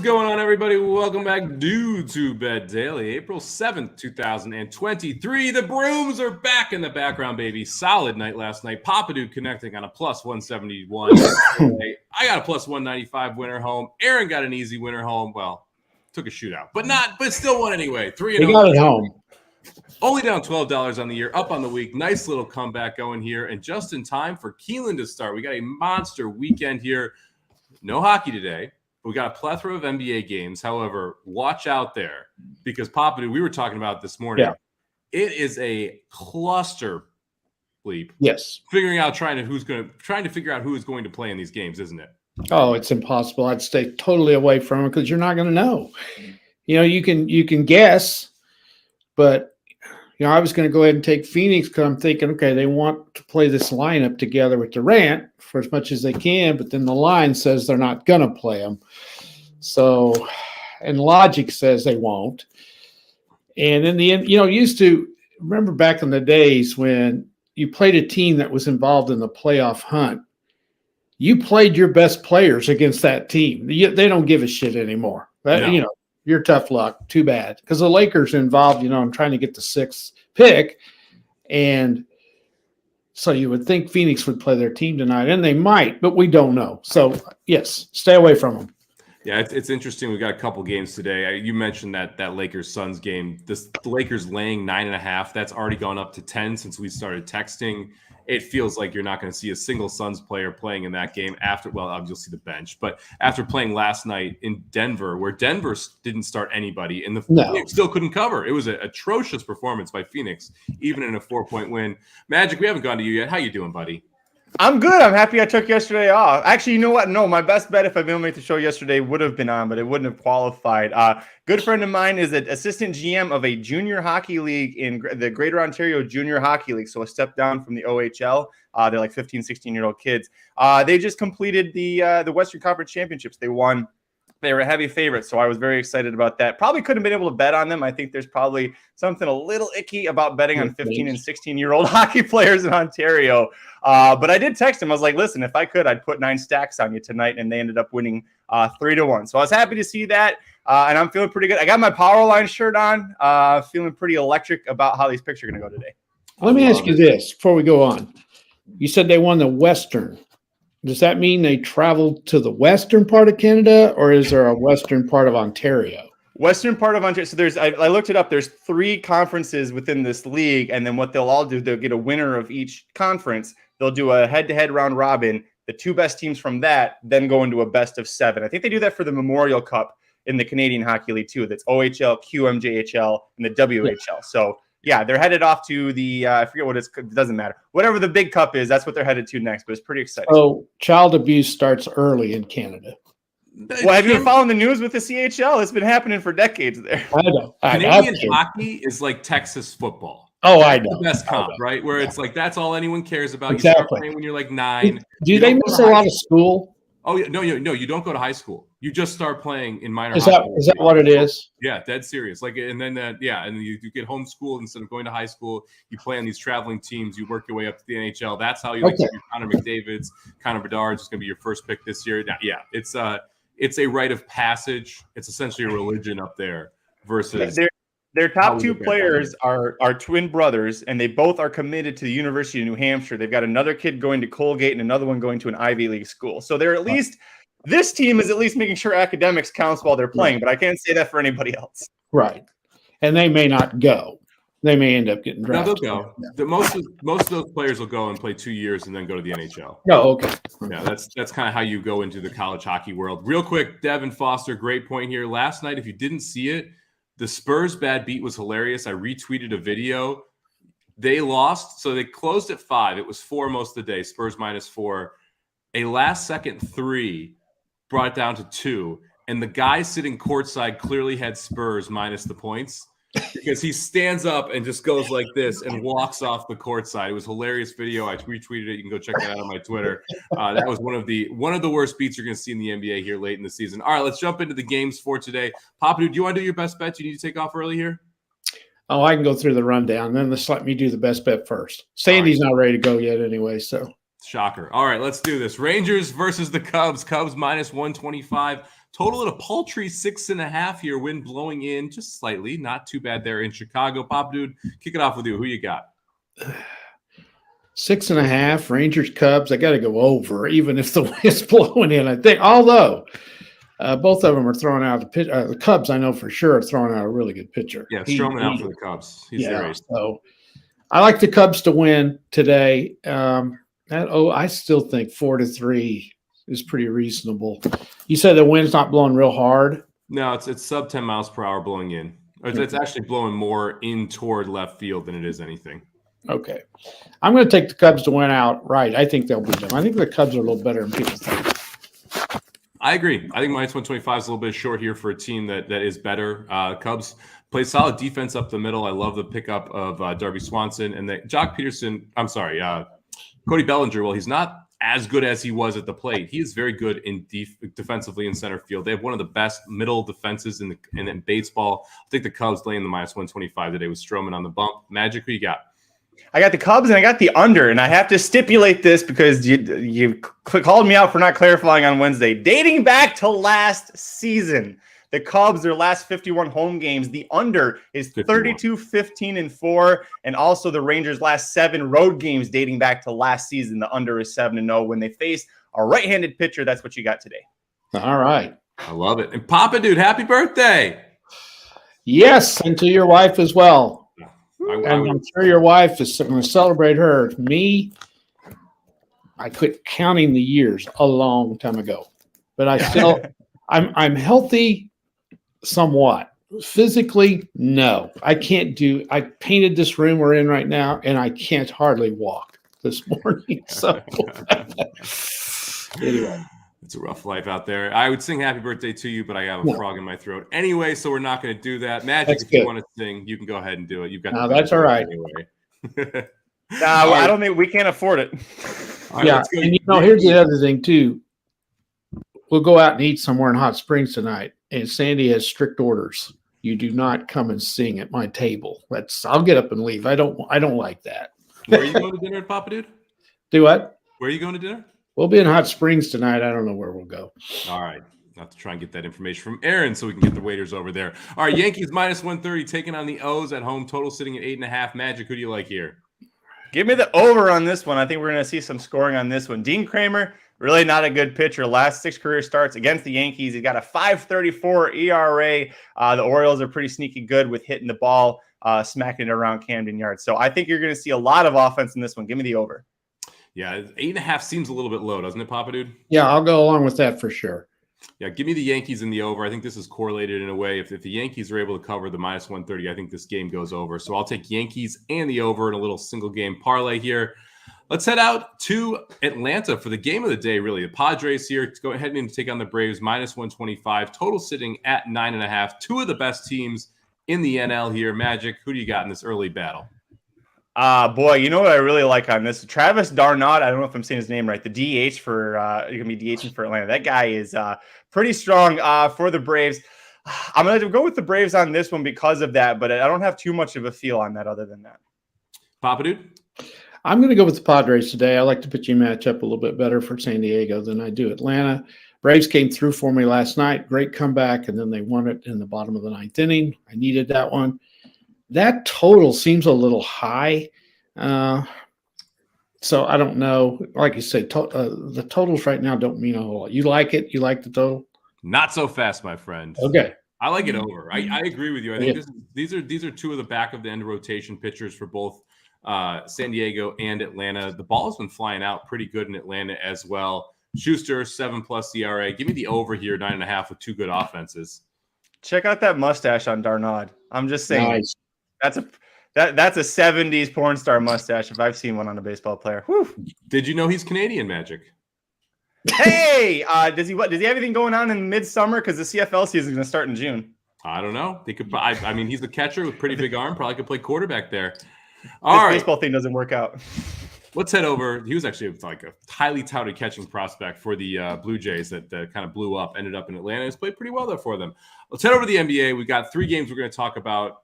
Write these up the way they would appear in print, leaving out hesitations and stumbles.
going on, everybody? Welcome back to Bet Daily, April 7th, 2023. The Brooms are back in the background, baby. Solid night last night. Papadou connecting on a plus 171. I got a plus 195 winner home. Aaron got an easy winner home. Well, took a shootout, but still won anyway. 3-0. He got it home. Only down $12 on the year, up on the week. Nice little comeback going here, and just in time for Keeneland to start. We got a monster weekend here. No hockey today. We got a plethora of NBA games. However, watch out there because Papadou, we were talking about this morning. Yeah. It is a cluster bleep. Yes. Trying to figure out who is going to play in these games, isn't it? Oh, it's impossible. I'd stay totally away from it because you're not going to know. You can guess, but I was going to go ahead and take Phoenix because I'm thinking, okay, they want to play this lineup together with Durant for as much as they can, but then the line says they're not going to play them. So, and logic says they won't. And in the end, used to remember back in the days when you played a team that was involved in the playoff hunt, you played your best players against that team. They don't give a shit anymore. No. You're tough luck. Too bad. Because the Lakers are involved, in trying to get the 6th pick. And so you would think Phoenix would play their team tonight, and they might, but we don't know. So, yes, stay away from them. Yeah, it's interesting. We got a couple games today. You mentioned that Lakers-Suns game. The Lakers laying 9.5. That's already gone up to 10 since we started texting. It feels like you're not going to see a single Suns player playing in that game you'll see the bench. But after playing last night in Denver, where Denver didn't start anybody, and Phoenix still couldn't cover. It was an atrocious performance by Phoenix, even in a 4-point win. Magic, we haven't gone to you yet. How you doing, buddy? I'm good. I'm happy I took yesterday off. Actually, you know what? No, my best bet if I'd been able to make the show yesterday would have been on, but it wouldn't have qualified. Good friend of mine is an assistant GM of a junior hockey league in the Greater Ontario Junior Hockey League, so a step down from the OHL. They're like 15, 16-year-old kids. They just completed the Western Conference Championships. They won. They were a heavy favorite, so I was very excited about that. Probably couldn't have been able to bet on them. I think there's probably something a little icky about betting on 15 and 16-year-old hockey players in Ontario. But I did text him. I was like, listen, if I could, I'd put 9 stacks on you tonight, and they ended up winning 3-1. So I was happy to see that, and I'm feeling pretty good. I got my Powerline shirt on, feeling pretty electric about how these picks are going to go today. Let me ask you this before we go on. You said they won the Western. Does that mean they traveled to the western part of Canada, or is there a western part of Ontario? Western part of Ontario. So I looked it up. There's 3 conferences within this league, and then what they'll all do, they'll get a winner of each conference. They'll do a head-to-head round robin. The 2 best teams from that then go into a best of 7. I think they do that for the Memorial Cup in the Canadian Hockey League too. That's OHL, QMJHL, and the WHL. So yeah, they're headed off to the I forget what it doesn't matter. Whatever the big cup is, that's what they're headed to next. But it's pretty exciting. So child abuse starts early in Canada. Well, have you been following the news with the CHL? It's been happening for decades there. I know. Canadian hockey is like Texas football. Oh, I know. The best comp, right? Where it's like that's all anyone cares about. Exactly. You start playing when you're like 9. Do they miss a lot of school? Oh, no, you don't go to high school. You just start playing in minor. Is that what it is? Yeah, dead serious. Like, and then and you get homeschooled instead of going to high school. You play on these traveling teams. You work your way up to the NHL. That's how you like Connor McDavid's, Connor Bedard's is going to be your first pick this year. Now, yeah, it's a rite of passage. It's essentially a religion up there. Versus their top 2 players are twin brothers, and they both are committed to the University of New Hampshire. They've got another kid going to Colgate and another one going to an Ivy League school. So they're at least this team is at least making sure academics counts while they're playing, but I can't say that for anybody else. Right. And they may not go. They may end up getting drafted. No, they'll go. Most of those players will go and play 2 years and then go to the NHL. Oh, okay. Yeah, that's kind of how you go into the college hockey world. Real quick, Devin Foster, great point here. Last night, if you didn't see it, the Spurs bad beat was hilarious. I retweeted a video. They lost, so they closed at 5. It was 4 most of the day. Spurs -4. A last-second 3 brought it down to 2, and the guy sitting courtside clearly had Spurs minus the points because he stands up and just goes like this and walks off the court side. It was a hilarious video. I retweeted it. You can go check that out on my Twitter. That was one of the worst beats you're going to see in the NBA here late in the season. All right, let's jump into the games for today. Papadou, do you want to do your best bet? Do you need to take off early here? Oh, I can go through the rundown. Then let's let me do the best bet first. Sandy's not ready to go yet anyway, so. Shocker. All right, let's do this. Rangers versus the Cubs. Cubs -125. Total at a paltry 6.5 here. Wind blowing in just slightly. Not too bad there in Chicago. Pop Dude, kick it off with you. Who you got? 6.5 Rangers Cubs. I got to go over, even if the wind's blowing in. I think, although both of them are throwing out the pitch. The Cubs, I know for sure, are throwing out a really good pitcher. Yeah, Stroman out for the Cubs. He's the race. So I like the Cubs to win today. I still think 4-3 is pretty reasonable. You said the wind's not blowing real hard. No, it's sub 10 miles per hour blowing in. It's actually blowing more in toward left field than it is anything. Okay. I'm going to take the Cubs to win outright. I think they'll beat them. I think the Cubs are a little better than people think. I agree. I think minus 125 is a little bit short here for a team that is better. Cubs play solid defense up the middle. I love the pickup of Darby Swanson and Cody Bellinger. Well, he's not as good as he was at the plate. He is very good in defensively in center field. They have one of the best middle defenses in baseball. I think the Cubs laying the minus 125 today with Stroman on the bump. Magic, who you got? I got the Cubs and I got the under, and I have to stipulate this because you called me out for not clarifying on Wednesday. Dating back to last season, the Cubs, their last 51 home games, the under is 32-15-4, and also the Rangers' last 7 road games dating back to last season, the under is 7-0 when they face a right-handed pitcher. That's what you got today. All right. I love it. And Papa Dude, happy birthday. Yes, and to your wife as well. I'm sure your wife is going to celebrate her. Me, I quit counting the years a long time ago, but I still, I'm healthy somewhat. Physically, no. I painted this room we're in right now, and I can't hardly walk this morning. So anyway. It's a rough life out there. I would sing happy birthday to you, but I have a frog in my throat anyway, so we're not going to do that. Magic, if you want to sing, you can go ahead and do it. You've got no, that's all right. Anyway. I don't think we can't afford it. Yeah, and here's the other thing too. We'll go out and eat somewhere in Hot Springs tonight, and Sandy has strict orders. You do not come and sing at my table. I'll get up and leave. I don't like that. Where are you going to dinner at Papa Dude? Do what? Where are you going to dinner? We'll be in Hot Springs tonight. I don't know where we'll go. All right. Not to try and get that information from Aaron so we can get the waiters over there. All right, Yankees minus 130 taking on the O's at home. Total sitting at 8.5. Magic, who do you like here? Give me the over on this one. I think we're going to see some scoring on this one. Dean Kramer, really not a good pitcher. Last 6 career starts against the Yankees. He got a 5.34 ERA. The Orioles are pretty sneaky good with hitting the ball, smacking it around Camden Yards. So I think you're going to see a lot of offense in this one. Give me the over. Yeah, 8.5 seems a little bit low, doesn't it, Papa Dude? Yeah, I'll go along with that for sure. Yeah, give me the Yankees in the over. I think this is correlated in a way. If the Yankees are able to cover the minus 130, I think this game goes over. So I'll take Yankees and the over in a little single game parlay here. Let's head out to Atlanta for the game of the day, really. The Padres here go ahead and take on the Braves, minus 125. Total sitting at 9.5. 2 of the best teams in the NL here. Magic, who do you got in this early battle? Boy, you know what I really like on this? Travis d'Arnaud, I don't know if I'm saying his name right, the DH for you're going to be DHing for Atlanta. That guy is pretty strong for the Braves. I'm going to go with the Braves on this one because of that, but I don't have too much of a feel on that other than that. Papa Dude? I'm going to go with the Padres today. I like the pitching matchup a little bit better for San Diego than I do Atlanta. Braves came through for me last night. Great comeback, and then they won it in the bottom of the 9th inning. I needed that one. That total seems a little high. So I don't know. Like you say, the totals right now don't mean a whole lot. You like it? You like the total? Not so fast, my friend. Okay. I like it over. I agree with you. I think these are 2 of the back of the end rotation pitchers for both San Diego and Atlanta. The ball has been flying out pretty good in Atlanta as well. Schuster, 7+ ERA. Give me the over here, 9.5 with 2 good offenses. Check out that mustache on d'Arnaud. I'm just saying. Nice. That's a 70s porn star mustache if I've seen one on a baseball player. Whew. Did you know he's Canadian, Magic? Hey, does he have anything going on in midsummer? Because the CFL season is going to start in June. I don't know. They could. I mean, he's a catcher with pretty big arm. Probably could play quarterback there. All right. Baseball thing doesn't work out. Let's head over. He was actually like a highly touted catching prospect for the Blue Jays that kind of blew up, ended up in Atlanta. He's played pretty well there for them. Let's head over to the NBA. We've got 3 games we're going to talk about.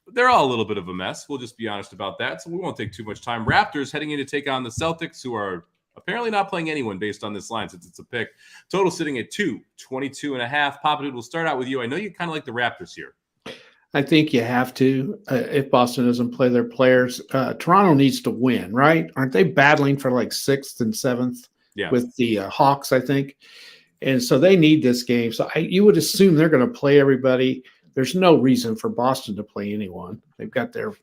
They're all a little bit of a mess. We'll just be honest about that. So we won't take too much time. Raptors heading in to take on the Celtics, who are apparently not playing anyone based on this line since it's a pick. Total sitting at 22.5. Papa Dude, we'll start out with you. I know you kind of like the Raptors here. I think you have to if Boston doesn't play their players. Toronto needs to win, right? Aren't they battling for like 6th and 7th with the Hawks, I think? And so they need this game. So you would assume they're going to play everybody. There's no reason for Boston to play anyone. They've got their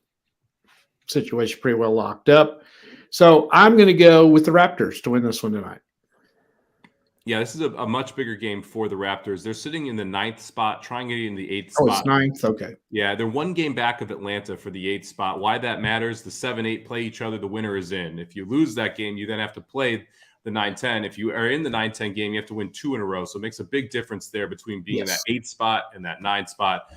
situation pretty well locked up. So I'm going to go with the Raptors to win this one tonight. Yeah, this is a much bigger game for the Raptors. They're sitting in the 9th spot, trying to get in the 8th spot. Oh, it's 9th? Okay. Yeah, they're one game back of Atlanta for the 8th spot. Why that matters, the 7-8 play each other, the winner is in. If you lose that game, you then have to play the 9-10. If you are in the 9-10 game, you have to win 2 in a row. So it makes a big difference there between being in that 8th spot and that 9th spot.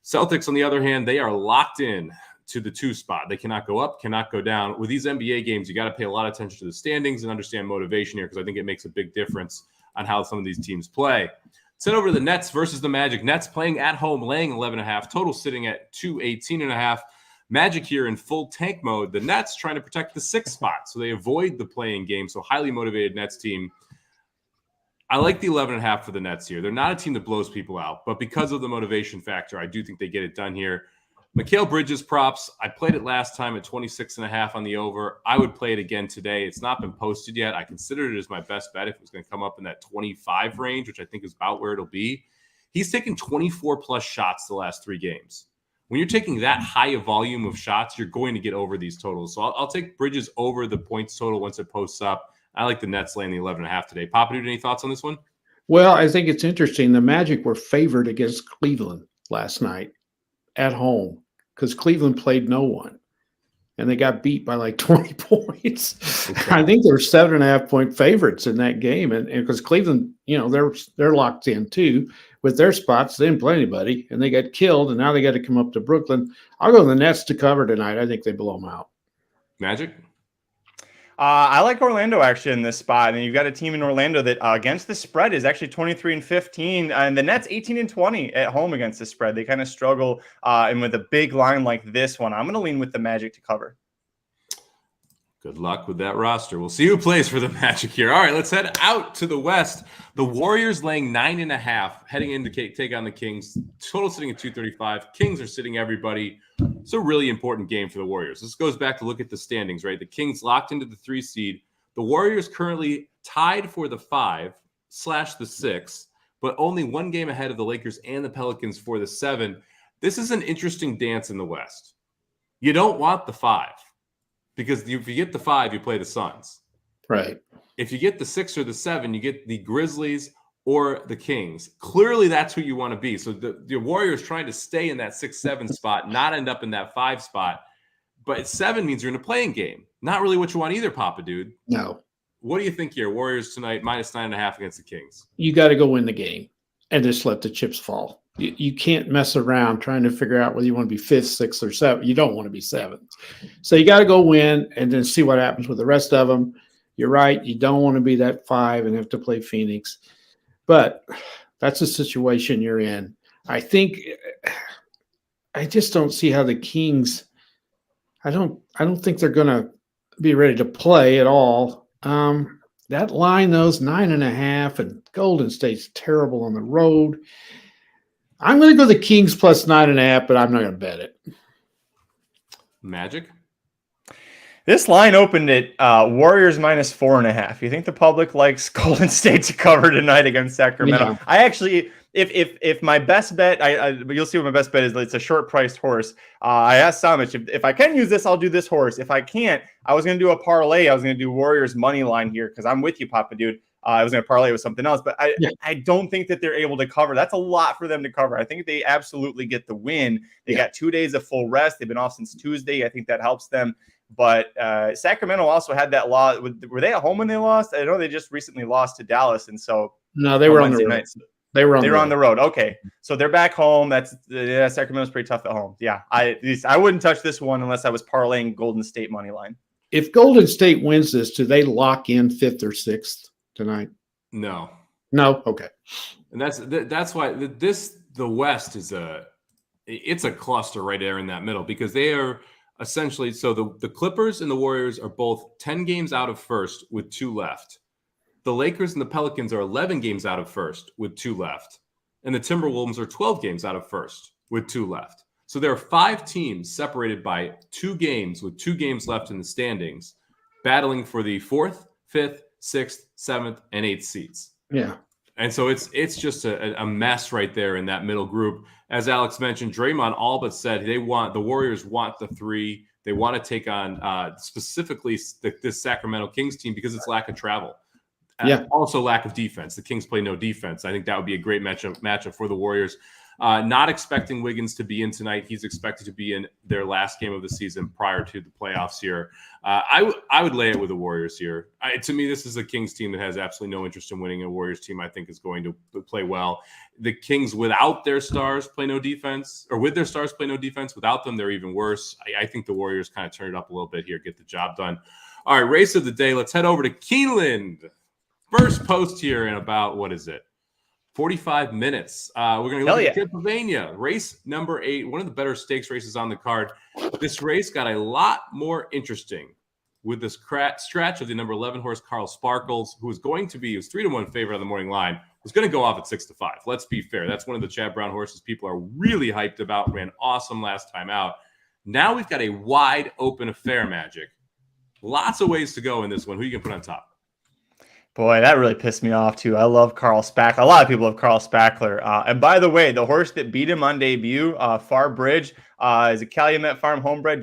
Celtics, on the other hand, they are locked in to the 2 spot. They cannot go up, cannot go down. With these NBA games, you got to pay a lot of attention to the standings and understand motivation here, because I think it makes a big difference on how some of these teams play. Send over to the Nets versus the Magic. Nets playing at home, laying 11.5. Total sitting at 218.5. Magic here in full tank mode. The Nets trying to protect the 6th spot, so they avoid the play-in game. So highly motivated Nets team. I like the 11.5 for the Nets here. They're not a team that blows people out, but because of the motivation factor, I do think they get it done here. Mikal Bridges props. I played it last time at 26.5 on the over. I would play it again today. It's not been posted yet. I considered it as my best bet if it was going to come up in that 25 range, which I think is about where it'll be. He's taken 24-plus shots the last 3 games. When you're taking that high a volume of shots, you're going to get over these totals. So I'll take Bridges over the points total once it posts up. I like the Nets laying the 11.5 today. Papa, any thoughts on this one? Well, I think it's interesting. The Magic were favored against Cleveland last night at home because Cleveland played no one, and they got beat by like 20 points. Okay. I think they're 7.5-point favorites in that game, and because Cleveland, they're locked in too with their spots. They didn't play anybody, and they got killed, and now they got to come up to Brooklyn. I'll go to the Nets to cover tonight. I think they blow them out. Magic? I like Orlando actually in this spot, and you've got a team in Orlando that against the spread is actually 23-15, and the Nets 18-20 at home against the spread. They kind of struggle, and with a big line like this one, I'm going to lean with the Magic to cover. Good luck with that roster. We'll see who plays for the Magic here. All right, let's head out to the West. The Warriors laying 9.5, heading in to take on the Kings. Total sitting at 235. Kings are sitting everybody. It's a really important game for the Warriors. This goes back to look at the standings, right? The Kings locked into the 3 seed. The Warriors currently tied for the 5/the 6, but only 1 game ahead of the Lakers and the Pelicans for the 7. This is an interesting dance in the West. You don't want the 5. Because if you get the 5, you play the Suns. Right. If you get the 6 or the 7, you get the Grizzlies or the Kings. Clearly, that's who you want to be. So the Warriors trying to stay in that 6-7 spot, not end up in that 5 spot. But 7 means you're in a playing game. Not really what you want either, Papa Dude. No. What do you think here? Warriors tonight, -9.5 against the Kings. You got to go win the game and just let the chips fall. You can't mess around trying to figure out whether you want to be 5th, 6th, or 7th. You don't want to be 7th. So you got to go win and then see what happens with the rest of them. You're right. You don't want to be that 5 and have to play Phoenix. But that's the situation you're in. I just don't see how the Kings – I don't think they're going to be ready to play at all. That line, though, is 9.5, and Golden State's terrible on the road. I'm going to go the Kings plus 9.5, but I'm not going to bet it. Magic? This line opened at Warriors -4.5. You think the public likes Golden State to cover tonight against Sacramento? Yeah. I actually, if my best bet, you'll see what my best bet is. It's a short-priced horse. I asked Somich, if I can use this, I'll do this horse. If I can't, I was going to do a parlay. I was going to do Warriors money line here because I'm with you, Papa Dude. I was going to parlay with something else, but I don't think that they're able to cover. That's a lot for them to cover. I think they absolutely get the win. They got 2 days of full rest. They've been off since Tuesday. I think that helps them. But Sacramento also had that loss. Were they at home when they lost? I know they just recently lost to Dallas, and so no, they were on the road. Nights. They were on the road. Okay, so they're back home. Sacramento's pretty tough at home. Yeah, I wouldn't touch this one unless I was parlaying Golden State money line. If Golden State wins this, do they lock in 5th or 6th tonight? No. Okay. And that's why the West is a cluster right there in that middle, because they are essentially, so the Clippers and the Warriors are both 10 games out of first with 2 left. The Lakers and the Pelicans are 11 games out of first with 2 left. And the Timberwolves are 12 games out of first with 2 left. So there are 5 teams separated by 2 games with 2 games left in the standings, battling for the 4th, 5th, 6th, 7th, and 8th seats. Yeah. And so it's just a mess right there in that middle group. As Alex mentioned, Draymond all but said the Warriors want the 3. They want to take on specifically this Sacramento Kings team because it's lack of travel. Yeah. Also lack of defense. The Kings play no defense. I think that would be a great matchup for the Warriors. Not expecting Wiggins to be in tonight. He's expected to be in their last game of the season prior to the playoffs here. I would lay it with the Warriors here. To me, this is a Kings team that has absolutely no interest in winning. A Warriors team I think is going to play well. The Kings without their stars play no defense, or with their stars play no defense. Without them, they're even worse. I think the Warriors kind of turn it up a little bit here, get the job done. All right, race of the day. Let's head over to Keeneland. First post here in about, 45 minutes. We're going to look at Pennsylvania, race number 8, one of the better stakes races on the card. This race got a lot more interesting with this scratch of the number 11 horse, Carl Sparkles, who was 3-1 favorite on the morning line, was going to go off at 6-5. Let's be fair. That's one of the Chad Brown horses people are really hyped about, ran awesome last time out. Now we've got a wide open affair, Magic. Lots of ways to go in this one. Who you can put on top? Boy, that really pissed me off, too. I love Carl Spackler. A lot of people love Carl Spackler. And by the way, the horse that beat him on debut, Far Bridge, is a Calumet Farm homebred,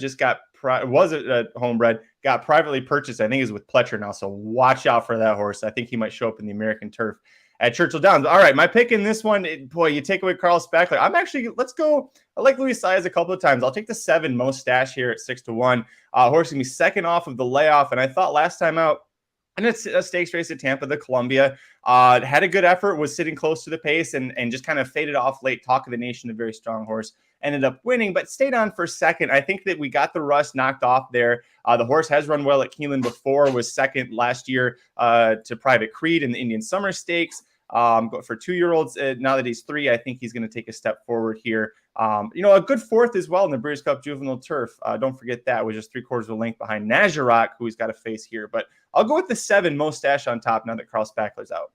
was a homebred, got privately purchased. I think is with Pletcher now, so watch out for that horse. I think he might show up in the American Turf at Churchill Downs. All right, my pick in this one, you take away Carl Spackler. Let's go. I like Luis Saez a couple of times. I'll take the 7 most stash here at 6-1. Horse can be second off of the layoff, and I thought last time out, and it's a stakes race at Tampa, the Columbia. Had a good effort, was sitting close to the pace, and just kind of faded off late. Talk of the Nation, a very strong horse. Ended up winning, but stayed on for second. I think that we got the rust knocked off there. The horse has run well at Keeneland before, was second last year to Private Creed in the Indian Summer Stakes. For 2-year-olds, now that he's 3, I think he's going to take a step forward here. A good 4th as well in the Breeders' Cup Juvenile Turf. Don't forget that, was just 3/4 of a length behind Najarok, who he's got to face here. But I'll go with the 7 most stash on top now that Carl Spackler's out.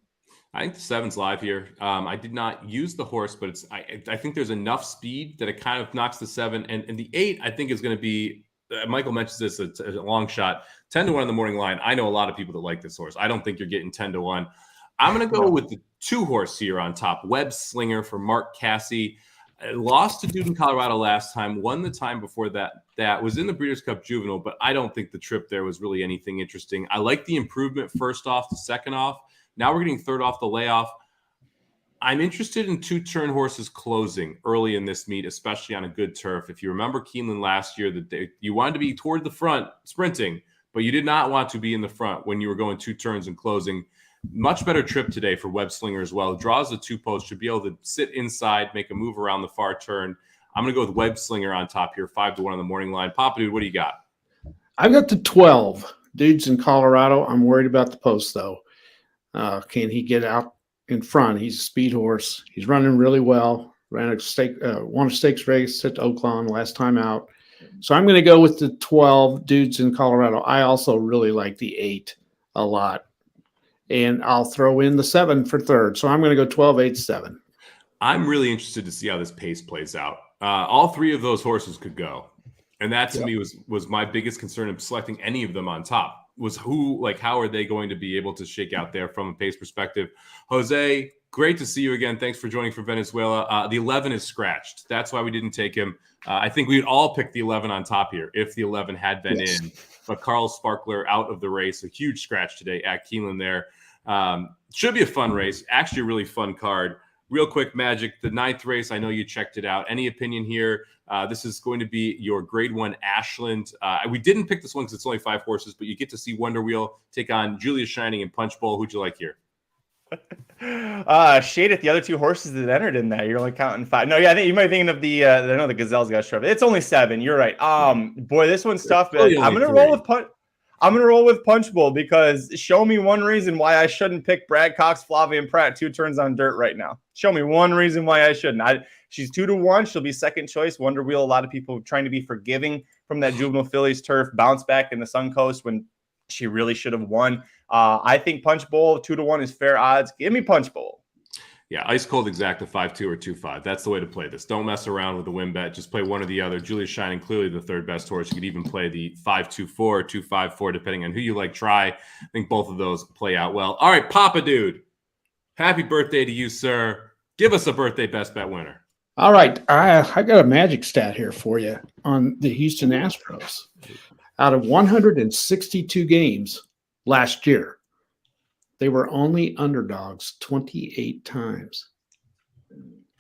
I think the 7's live here. I did not use the horse, but I think there's enough speed that it kind of knocks the 7. And the 8, I think, is going to be, Michael mentions this, it's a long shot, 10-1 on the morning line. I know a lot of people that like this horse. I don't think you're getting 10-1. I'm going to go with the 2 horse here on top, Web Slinger for Mark Cassie. Lost to Dude in Colorado last time, won the time before that was in the Breeders' Cup Juvenile, but I don't think the trip there was really anything interesting. I like the improvement first off to second off. Now we're getting third off the layoff. I'm interested in 2-turn horses closing early in this meet, especially on a good turf. If you remember Keeneland last year, you wanted to be toward the front sprinting, but you did not want to be in the front when you were going 2 turns and closing. Much better trip today for Web Slinger as well. Draws the 2 post, should be able to sit inside, make a move around the far turn. I'm going to go with Web Slinger on top here, 5-1 on the morning line. Papa Dude, what do you got? I've got the 12. Dude's in Colorado. I'm worried about the post, though. Can he get out in front? He's a speed horse. He's running really well. Won a stakes race at Oakland last time out. So I'm going to go with the 12, Dudes in Colorado. I also really like the 8 a lot. And I'll throw in the 7 for third. So I'm going to go 12, 8, 7. I'm really interested to see how this pace plays out. All 3 of those horses could go. And that to me was my biggest concern in selecting any of them on top. Was how are they going to be able to shake out there from a pace perspective? Jose, great to see you again. Thanks for joining for Venezuela. The 11 is scratched. That's why we didn't take him. I think we'd all pick the 11 on top here if the 11 had been in. But Carl Sparkler out of the race, a huge scratch today at Keeneland there. Should be a fun race. Actually, a really fun card. Real quick, Magic, the 9th race, I know you checked it out. Any opinion here? This is going to be your grade 1 Ashland. We didn't pick this one because it's only 5 horses, but you get to see Wonder Wheel take on Julia Shining and Punch Bowl. Who'd you like here? Shade at the other 2 horses that entered in that. You're only counting 5. No, yeah, I think you might be thinking of the. I know the Gazelles got shoved. It's only 7. You're right. Boy, this one's tough. I'm gonna roll with Punch. I'm going to roll with Punch Bowl because show me one reason why I shouldn't pick Brad Cox, Flavian Pratt, 2 turns on dirt right now. Show me one reason why I shouldn't. She's 2-1. She'll be second choice. Wonder Wheel, a lot of people trying to be forgiving from that juvenile Phillies turf, bounced back in the Suncoast when she really should have won. I think Punch Bowl 2-1 is fair odds. Give me Punch Bowl. Yeah, ice cold exact to 5-2 or 2-5. That's the way to play this. Don't mess around with the win bet. Just play one or the other. Julia's Shining, clearly the third best horse. You could even play the 5-2-4 or 2-5-4, depending on who you like. Try. I think both of those play out well. All right, Papa Dude. Happy birthday to you, sir. Give us a birthday best bet winner. All right. I got a magic stat here for you on the Houston Astros. Out of 162 games last year, they were only underdogs 28 times.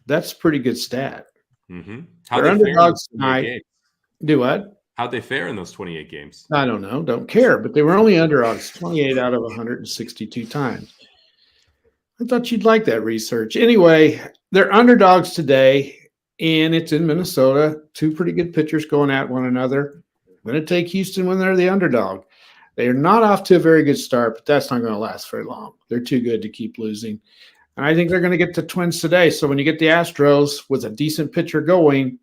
That's a pretty good stat. Mm-hmm. They're underdogs tonight. Do what? How'd they fare in those 28 games? I don't know. Don't care. But they were only underdogs 28 out of 162 times. I thought you'd like that research. Anyway, they're underdogs today, and it's in Minnesota. Two pretty good pitchers going at one another. I'm going to take Houston when they're the underdog. They are not off to a very good start, but that's not going to last very long. They're too good to keep losing. And I think they're going to get the Twins today. So when you get the Astros with a decent pitcher going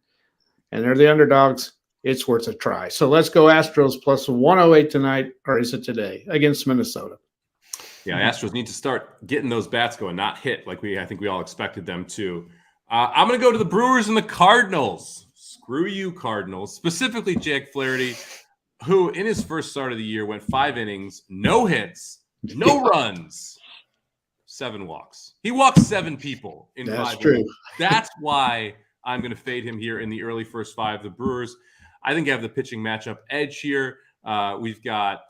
and they're the underdogs, it's worth a try. So let's go Astros plus 108 tonight, or is it today, against Minnesota. Yeah, Astros need to start getting those bats going, not hit like I think we all expected them to. I'm going to go to the Brewers and the Cardinals. Screw you, Cardinals. Specifically, Jake Flaherty, who in his first start of the year went 5 innings, no hits, no runs, 7 walks. He walked 7 people in 5 innings. That's true. That's why I'm going to fade him here in the early first 5. The Brewers, I think, have the pitching matchup edge here. We've got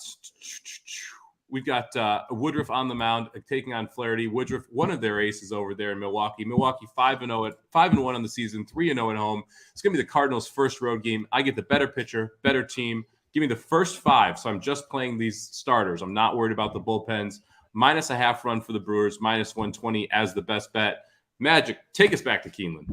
Woodruff on the mound taking on Flaherty. Woodruff, one of their aces over there in Milwaukee. Milwaukee 5-1 on the season, 3-0 at home. It's going to be the Cardinals' first road game. I get the better pitcher, better team. Give me the first 5. So I'm just playing these starters. I'm not worried about the bullpens. Minus a half run for the Brewers, minus 120 as the best bet. Magic, take us back to Keeneland.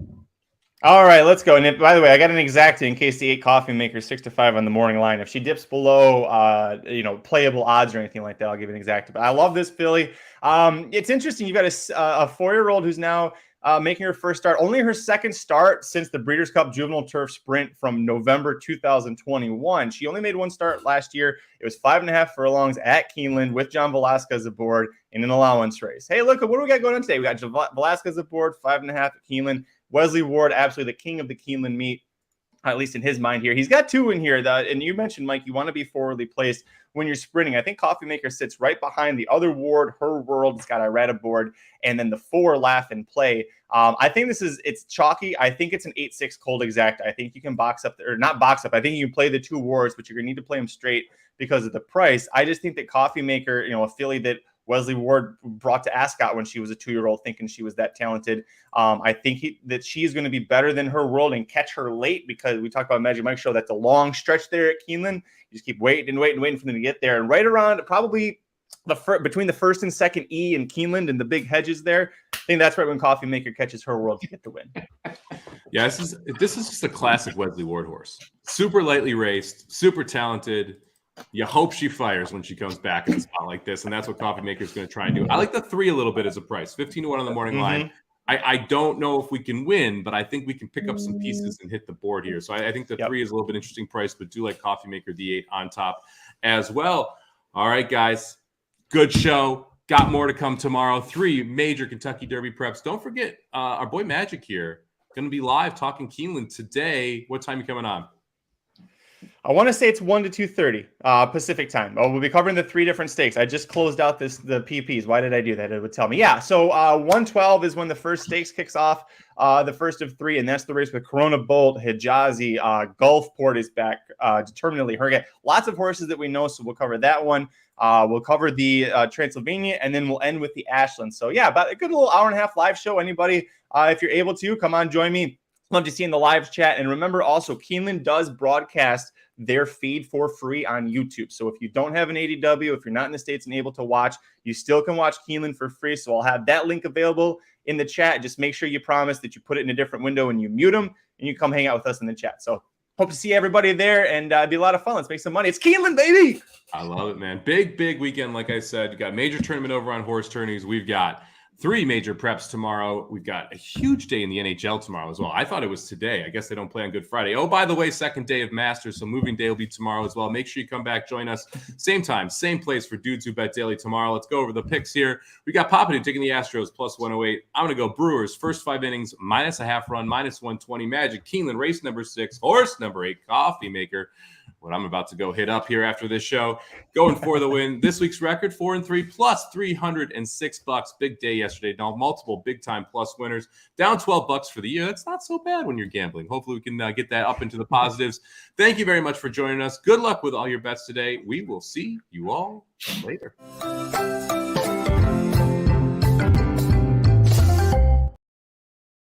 All right, let's go. And by the way, I got an exacta in case the 8 coffee maker 6-5 on the morning line. If she dips below, playable odds or anything like that, I'll give it an exacta. But I love this filly. It's interesting. You've got a 4-year-old who's now making her first start, only her second start since the Breeders' Cup Juvenile Turf Sprint from November 2021. She only made 1 start last year. It was 5.5 furlongs at Keeneland with John Velasquez aboard in an allowance race. Hey, look, what do we got going on today? We got Velasquez aboard, 5.5 at Keeneland. Wesley Ward, absolutely the king of the Keeneland meet, at least in his mind here. He's got 2 in here. And you mentioned, Mike, you want to be forwardly placed when you're sprinting. I think Coffee Maker sits right behind the other Ward, her world. It's got Irad aboard, and then the 4 Laugh and Play. I think it's chalky. I think it's an 8-6 cold exact. I think you can box up, or not box up. I think you can play the 2 Wards, but you're going to need to play them straight because of the price. I just think that Coffee Maker, a filly that Wesley Ward brought to Ascot when she was a 2-year-old, thinking she was that talented. I think that she's going to be better than her world and catch her late, because we talked about Magic Mike show. That's a long stretch there at Keeneland. You just keep waiting for them to get there. And right around probably between the first and second E in Keeneland and the big hedges there, I think that's right when Coffee Maker catches her world to get the win. Yeah, this is just a classic Wesley Ward horse. Super lightly raced, super talented. You hope she fires when she comes back in a spot like this, and that's what Coffee Maker is going to try and do. I like the 3 a little bit as a price, 15-1 on the morning line. I don't know if we can win, but I think we can pick up some pieces and hit the board here. So I think the 3 is a little bit interesting price, but do like Coffee Maker, the 8 on top as well. All right, guys, good show. Got more to come tomorrow. 3 major Kentucky Derby preps. Don't forget our boy Magic here, going to be live talking Keeneland today. What time are you coming on? I want to say it's 1 to 2:30 Pacific time. We'll be covering the 3 different stakes. I just closed out the PPs. Why did I do that? It would tell me. Yeah, so 112 is when the first stakes kicks off, the first of 3, and that's the race with Corona Bolt, Hijazi, Gulfport is back, Determinately Hurricane. Lots of horses that we know, so we'll cover that one. We'll cover the Transylvania, and then we'll end with the Ashland. So yeah, about a good little hour and a half live show. Anybody, if you're able to, come on, join me. Love to see you in the live chat. And remember also, Keeneland does broadcast their feed for free on YouTube. So if you don't have an ADW, if you're not in the States and able to watch, you still can watch Keeneland for free. So I'll have that link available in the chat. Just make sure you promise that you put it in a different window and you mute them and you come hang out with us in the chat. So hope to see everybody there, and it'd be a lot of fun. Let's make some money. It's Keeneland, baby. I love it, man. Big weekend. Like I said, you got major tournament over on horse tourneys. We've got 3 major preps tomorrow. We've got a huge day in the NHL tomorrow as well. I thought it was today. I guess they don't play on Good Friday. Oh, by the way, second day of Masters, so moving day will be tomorrow as well. Make sure you come back, join us. Same time, same place for Dudes Who Bet Daily tomorrow. Let's go over the picks here. We got Papadou taking the Astros plus 108. I'm going to go Brewers, first 5 innings, minus a half run, minus 120. Magic, Keeneland, race number 6, horse number 8, coffee maker. What I'm about to go hit up here after this show. Going for the win. This week's record, 4-3, plus $306. Big day yesterday. Now, multiple big-time plus winners. Down $12 for the year. That's not so bad when you're gambling. Hopefully, we can get that up into the positives. Thank you very much for joining us. Good luck with all your bets today. We will see you all later.